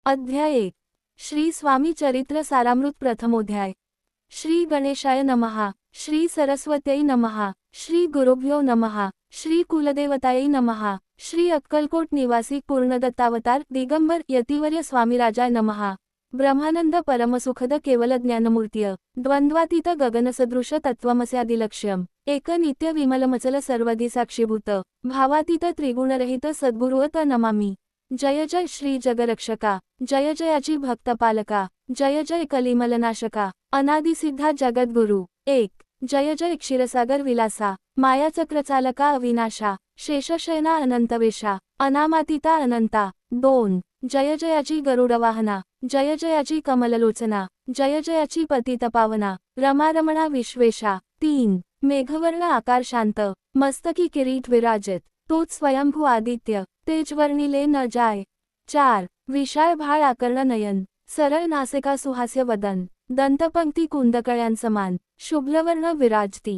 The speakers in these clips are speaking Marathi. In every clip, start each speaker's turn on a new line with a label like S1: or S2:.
S1: अध्याय 1. श्री स्वामी चरित्र सारामृत प्रथमोध्याय. श्री गणेशाय नमः. श्री सरस्वत्यै नमः. श्री गुरुभ्यो नमः. श्री कुलदेवतायै नमः. श्री अक्कलकोट निवासी पूर्णदत्तावतार दिगंबर यतिवर्य स्वामीराजाय नमः. ब्रह्मानंद परमसुखद केवल ज्ञानमूर्तीय द्वंद्वातीत गगनसदृश तत्वमस्यादिलक्ष्यम एक नित्य विमलमचल सर्वधी साक्षीभूत भावातीत त्रिगुणरहित सद्गुरुवत नमामि. जय जय श्री जगरक्षका. जय जयाची भक्तपालका. जय जय कलिमलनाशका. अनादिसिद्धा जगद्गुरु. 1. जय जय क्षीरसागर विलासा. मायाचक्रचालका अविनाशा. शेषशयना अनंतवेशा. अनामातीता अनंता. 2. जय जयाची गरुडवाहना. जय जयाची कमललोचना. जय जयाची पतितपावना. रमारमणा विश्वेशा. 3. मेघवर्ण आकार शांत. मस्तकी किरीट विराजित. तोच स्वयंभू आदित्य. तेजवर्णिले न जाय. 4. विशाळ भाळ आकर्ण नयन. सरळ नासिका सुहास्य वदन. दंतपंक्ती कुंदकळ्यांसमान. शुभ्रवर्ण विराजती.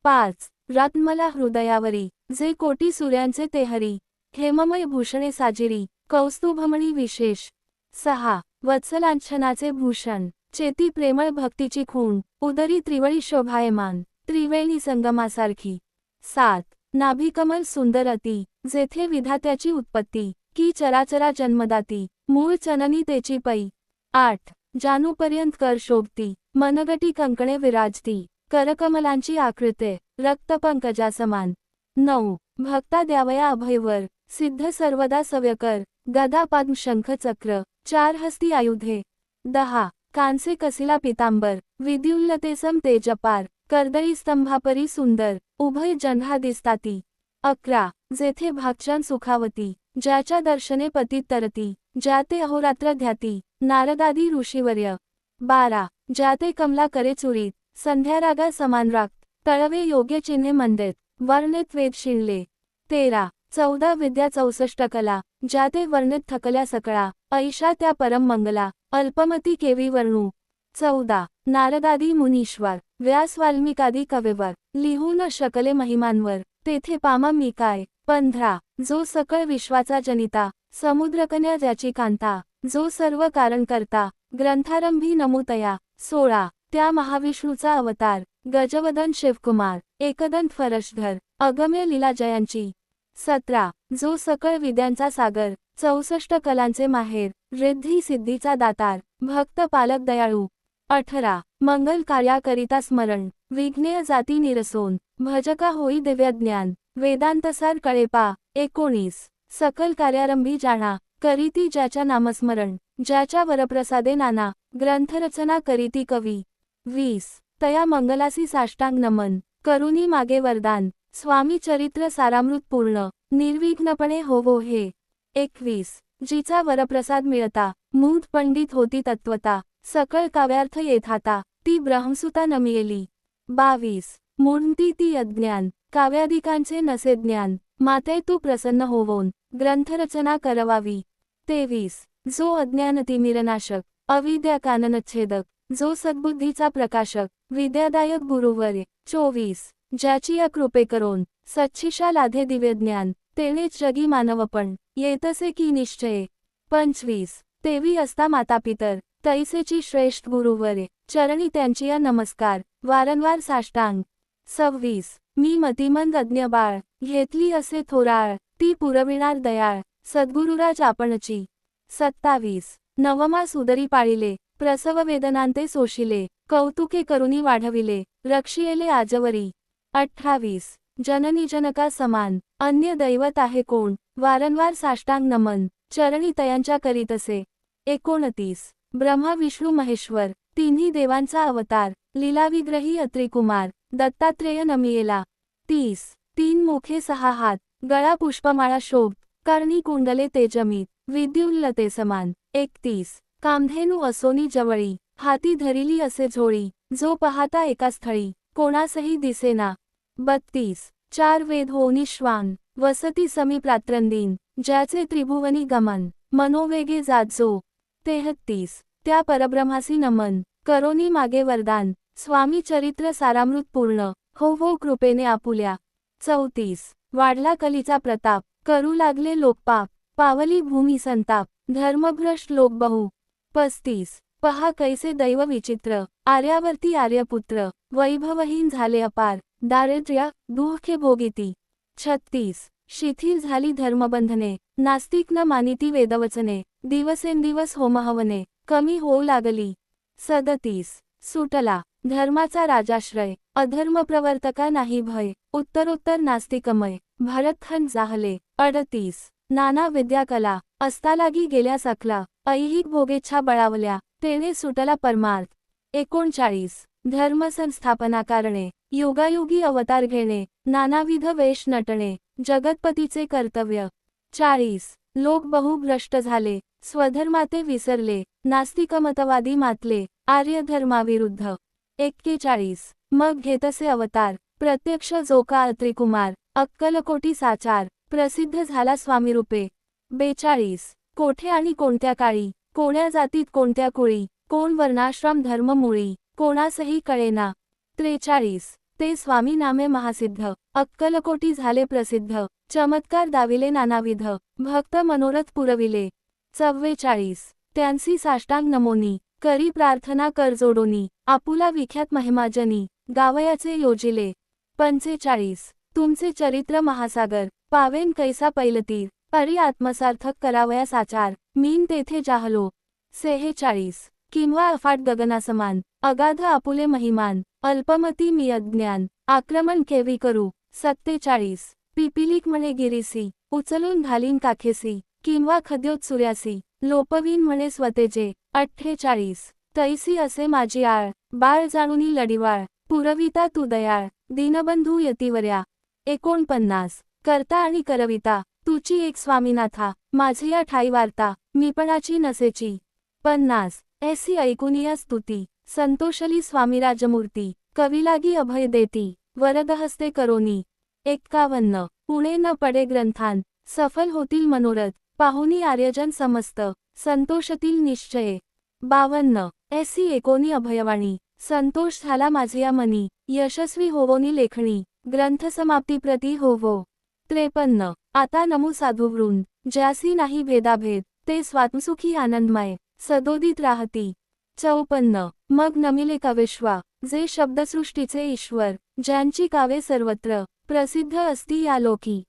S1: 5. रत्नमला हृदयावरी. जे कोटी सूर्यांचे ते हरी. हेममय भूषणे साजिरी. कौस्तुभमणी विशेष. 6. वत्सलांछनाचे भूषण. चेती प्रेमळ भक्तीची खूण. उदरी त्रिवळी शोभायमान. त्रिवेणी संगमासारखी. 7. नाभिकमल सुंदर अति. जेथे विधात्याची उत्पत्ती. की चराचरा जन्मदाती. मूळ चननी तेची पै. 8. जानूपर्यंत कर शोभती. मनगटी कंकणे विराजती. करकमलांची आकृते. रक्तपंकजासमान. 9. भक्ता द्यावया अभयवर. सिद्ध सर्वदा सव्यकर. गदा पद्म शंख चक्र. 4 हस्ती आयुधे. 10. कांसे कसिला पितांबर. विद्युल्लतेसम तेजपार. कर्दळी स्तंभापरी सुंदर. उभय जन्हा दिसताती. 11. जेथे भागचन सुखावती. ज्याच्या दर्शने पतीत तरती. ज्याते अहोरात्र ध्याती. नारदादी ऋषीवर्य. 12. ज्याते कमला करे चुरीत. संध्यारागा समान राग. तळवे योग्य चिन्हे मंदेत. वर्णित वेद शिणले. 13. 14 विद्या 64 कला. ज्याते वर्णित थकल्या सकळा. ऐशा त्या परम मंगला. अल्पमती केवी वर्णू. 14. नारदादी मुनीश्वर. व्यास वाल्मिकादी कविवर. लिहू न शकले महिमांवर. तेथे पामा मी काय. 15. जो सकळ विश्वाचा जनिता. समुद्रकन्या ज्याची कांता. जो सर्व कारण करता. ग्रंथारंभी नमुतया. 16. त्या महाविष्णूचा अवतार. गजवदन शिवकुमार. एकदंत फरशधर. अगम्य लीला जयांची. 17. जो सकळ विद्यांचा सागर. 64 कलांचे माहेर. रिद्धी सिद्धीचा दातार. भक्त पालक दयाळू. 18. मंगल कार्याकरिता स्मरण. विघ्नेय जाती निरसोन. भजका होई दिव्य ज्ञान. वेदांतसार कळेपा. 19. सकल कार्यारंभी जाणा. करीती ज्याच्या नामस्मरण. ज्याच्या वरप्रसादे नाना. ग्रंथरचना करीती कवी. 20. तया मंगलासी साष्टांग नमन. करुणी मागे वरदान. स्वामी चरित्र सारामृत पूर्ण. निर्विघ्नपणे होवो हे. 21. जिचा वरप्रसाद मिळता. मूढ पंडित होती तत्वता. सकळ काव्यार्थ येथाता. ती ब्रह्मसुता नमियेली. 22. मूढंती ती अज्ञान. काव्यादिकांचे नसे ज्ञान. माते तू प्रसन्न होवोन. ग्रंथरचना करवावी. 23. जो अज्ञानतिमिरनाशक. अविद्या काननच्छेदक. जो सद्बुद्धीचा प्रकाशक. विद्यादायक गुरुवर्य. 24. ज्याची या कृपे करोन. सच्छिषा लाधे दिव्य ज्ञान. तेणेच जगी मानवपण. येतसे की निश्चये. 25. तेवी असता मातापितर. तैसेची श्रेष्ठ गुरुवर्य. चरणी त्यांची या नमस्कार. वारंवार साष्टांग. 26. मी मतिमंद अज्ञ बाळ. घेतली असे थोराळ. ती पुरविणार दयाळ. सद्गुरुराज आपणची. 27. नवमास उदरी पाळिले. प्रसव वेदनांते सोशिले. कौतुके करुनी वाढविले. रक्षियेले आजवरी. 28. जननी जनका समान. अन्य दैवत आहे कोण. वारंवार साष्टांग नमन. चरणी तयांच्या करीतसे. 29. ब्रह्मा विष्णू महेश्वर. तिन्ही देवांचा अवतार. लीलाविग्रही अत्रिकुमार. दत्तात्रेय नमियेला. 30. 3 मुखे 6 हात. गळा पुष्पमाळा शोभ. कर्णी कुंडले तेजमीत. विद्युल्लते समान. 31. कामधेनू असोनी जवळी. हाती धरिली असे झोळी. जो पहाता एका स्थळी. कोणासही दिसेना. 32. 4 वेद होनी श्वान. वसती समी प्रात्रंदीन. ज्याचे त्रिभुवनी गमन. मनोवेगे जात जो. 33. त्या परब्रह्मासी नमन. करोनी मागे वरदान. स्वामी चरित्र सारामृत पूर्ण. हो कृपेने आपुल्या. 34. वाढला कलीचा प्रताप. करू लागले लोकपाप. पावली भूमी संताप. धर्मभ्रष्ट लोक बहु. 35. पहा कैसे दैव विचित्र, आर्यावर्ती आर्यपुत्र, वैभवहीन झाले अपार, दारिद्र्य दुःखे भोगिती. 36. शिथिल झाली धर्मबंधने, नास्तिक न मानिती वेदवचने, दिवसेंदिवस होमहवने, कमी होऊ लागली. 37. सुटला धर्माचा राजाश्रय, अधर्म प्रवर्तका नाही भय, उत्तरोत्तर नास्तिकमय, भरतखंड जाहले. 38. नाना विद्याकला, अस्तालागी गेल्या सकला, ऐहिक भोगेच्छा बळावल्या, तेने सुटला परमार्थ. 39. धर्मसंस्थापना कारणे, युगायुगी अवतार घेणे, नानाविध वेश नटणे, जगतपतीचे कर्तव्य. 40. लोक बहु भ्रष्ट झाले, स्वधर्माते विसरले, नास्तिकमतवादी मातले, आर्य धर्माविरुद्ध. 41. मग घेतसे अवतार, प्रत्यक्ष जोका अत्रिकुमार, अक्कलकोटी साचार, प्रसिद्ध झाला स्वामीरूपे. 42. कोठे आणि कोणत्या काळी, कोण्या जातीत कोणत्या कुळी, कोण वर्णाश्रम धर्म मुळी, कोणासही कळेना. 43. ते स्वामी नामे महासिद्ध, अक्कलकोटी झाले प्रसिद्ध, चमत्कार दाविले नानाविध, भक्त मनोरथ पुरविले. 44. त्यांसी साष्टांग नमोनी, करी प्रार्थना कर जोडोनी, आपुला विख्यात महिमाजनी, गावयाचे योजिले. 45. तुमचे चरित्र महासागर, पावेन कैसा पैलतीर, परी आत्मसार्थक करावया साचार, मीन तेथे जाहलो. 46. किंवा अफाट गगनासमान, अगाध आपुले महिमान, अल्पमती मी अज्ञान, आक्रमण केवी करू. 47. पिपिलिक म्हणे गिरीसी, उचलून घालीन काखेसी, किंवा खद्योत सूर्यासी, लोपवीन म्हणे स्वतेजे. 48. तैसी असे माझी आळ, बाळ जाणुनी लढिवाळ, पुरविता तू दयाळ, दीनबंधू यतिवर्या. 49. करता आणि करविता, तुची एक स्वामीनाथा, माझी या ठाई वार्ता, मीपणाची नसेची. 50. ऐसी ऐकुनिया स्तुती, संतोषली स्वामीराजमूर्ती, कविलागी अभय देती, वरदहस्ते करोनी. 51. पुणे न पडे ग्रंथान, सफल होतील मनोरथ, पाहुनी आर्यजन समस्त, संतोषतील निश्चये. 52. ऐसी एकोनी अभयवाणी, संतोष झाला माझिया मनी, यशस्वी होवोनी लेखणी, ग्रंथसमाप्ती प्रती होवो. 53. आता नमू साधुवृंद, ज्यासी नाही भेदाभेद, ते स्वात्मसुखी आनंदमय, सदोदित राहती. 54. मग नमिले कवेश्वा, जे शब्दसृष्टीचे ईश्वर, ज्यांची कावे सर्वत्र, प्रसिद्ध असती या लोकी.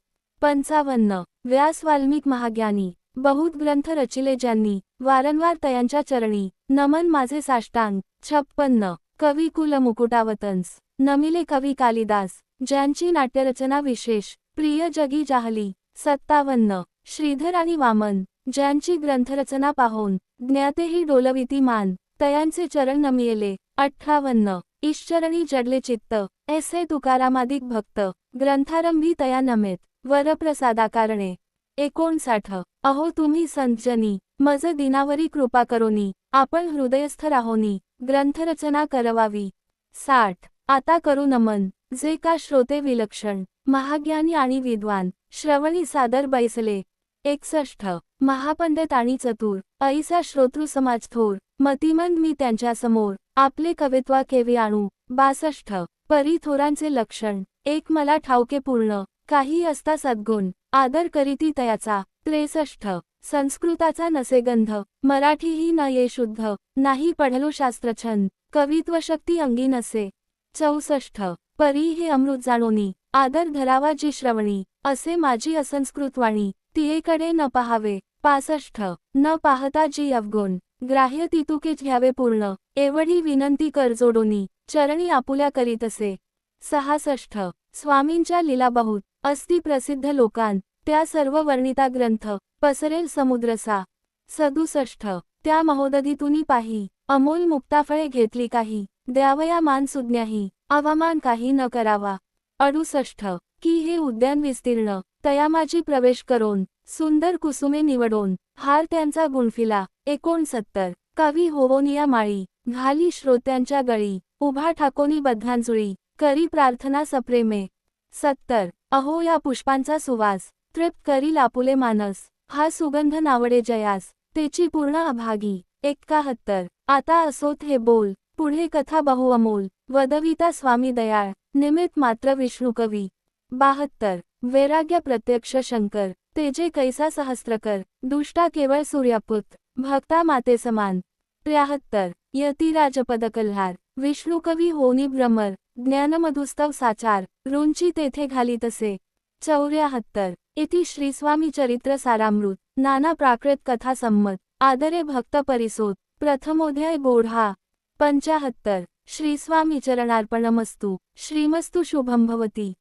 S1: 55. व्यास वाल्मिक महाज्ञानी, बहुत ग्रंथ रचिले ज्यांनी, वारंवार तयांच्या चरणी, नमन माझे साष्टांग. 56. कवी कुल मुकुटावतंस, नमिले कवी कालिदास, ज्यांची नाट्यरचना विशेष, प्रिय जगी जाहली. 57. श्रीधर आणि वामन, ज्यांची ग्रंथरचना पाहोन, ज्ञातेही डोलविती मान, तयांचे चरण नमियेले. 58. ईश्चरणी जडले चित्त, ऐसे तुकारामादिक भक्त, ग्रंथारंभी तया नमेत, वरप्रसादा कारणे. 59. अहो तुम्ही संतजनी, मज दिनावरी कृपा करोनी, आपण हृदयस्थ राहोनी, ग्रंथरचना करवावी. 60. आता करू नमन, जे का श्रोते विलक्षण, महाज्ञानी आणि विद्वान, श्रवणी सादर बैसले. 61. महापंडित आणि चतुर, ऐसा श्रोतृ समाज थोर, मतिमंद मी त्यांच्या समोर, आपले कवित्वा केवी आणू. 62. परी थोरांचे लक्षण, एक मला ठाऊके पूर्ण, काही असता सद्गुण, आदर करीती तयाचा. 63. संस्कृताचा नसे गंध, मराठीही न ये शुद्ध, नाही पढलो शास्त्रछंद, कवित्वशक्ती अंगी नसे. 64. परी हे अमृत जाणोनी, आदर धरावा जी श्रवणी, असे माझी असंस्कृत वाणी, तियेकडे न पहावे. 65. न पाहता जी अवगुण, ग्राह्य तितुकेच घ्यावे पूर्ण, एवढी विनंती कर जोडोनी, चरणी आपुल्या करीतसे. 66. स्वामींच्या लीला बहुत, अस्ति प्रसिद्ध लोकांत, त्या सर्व वर्णिता ग्रंथ, पसरेल समुद्रसा. 67. त्या महोदधीतुनी पाही, अमोल मुक्ताफळे घेतली काही, द्यावया मान सुज्ञाही, अवमान काही न करावा. 68. की हे उद्यान विस्तीर्ण, तया माझी प्रवेश करोन, सुंदर कुसुमे निवडोन, हार त्यांचा गुणफिला. 69. कवी होवोनिया माळी, घाली श्रोत्यांच्या गळी, उभा ठाकोनी बद्धांजुळी, करी प्रार्थना सप्रेमे. 70. अहो या पुष्पांचा सुवास, तृप्त करील आपुले मानस, हा सुगंध नावडे जयास, तेची पूर्ण अभागी. 71. आता असोत हे बोल, पुढे कथा बहु अमोल, वदविता स्वामी दयाळ, निमित्त मात्र विष्णू कवी. 72. वैराग्य प्रत्यक्ष शंकर, तेजे कैसा सहस्त्रकर, दुष्टा केवळ सूर्यापुत, भक्ता माते समान. 73. यतिराजपदकल्हार, विष्णुकवी होनी भ्रमर, ज्ञानमधुस्तव साचार, रुंची तेथे घाली तसे. 74. इति श्री स्वामी चरित्र सारामृत, नाना प्राकृत कथा संमत, आदरे भक्त परिसोत, प्रथमोध्याय बोढा. 75. श्री स्वामी चरणार्पणमस्तु, श्रीमस्तु शुभं भवती.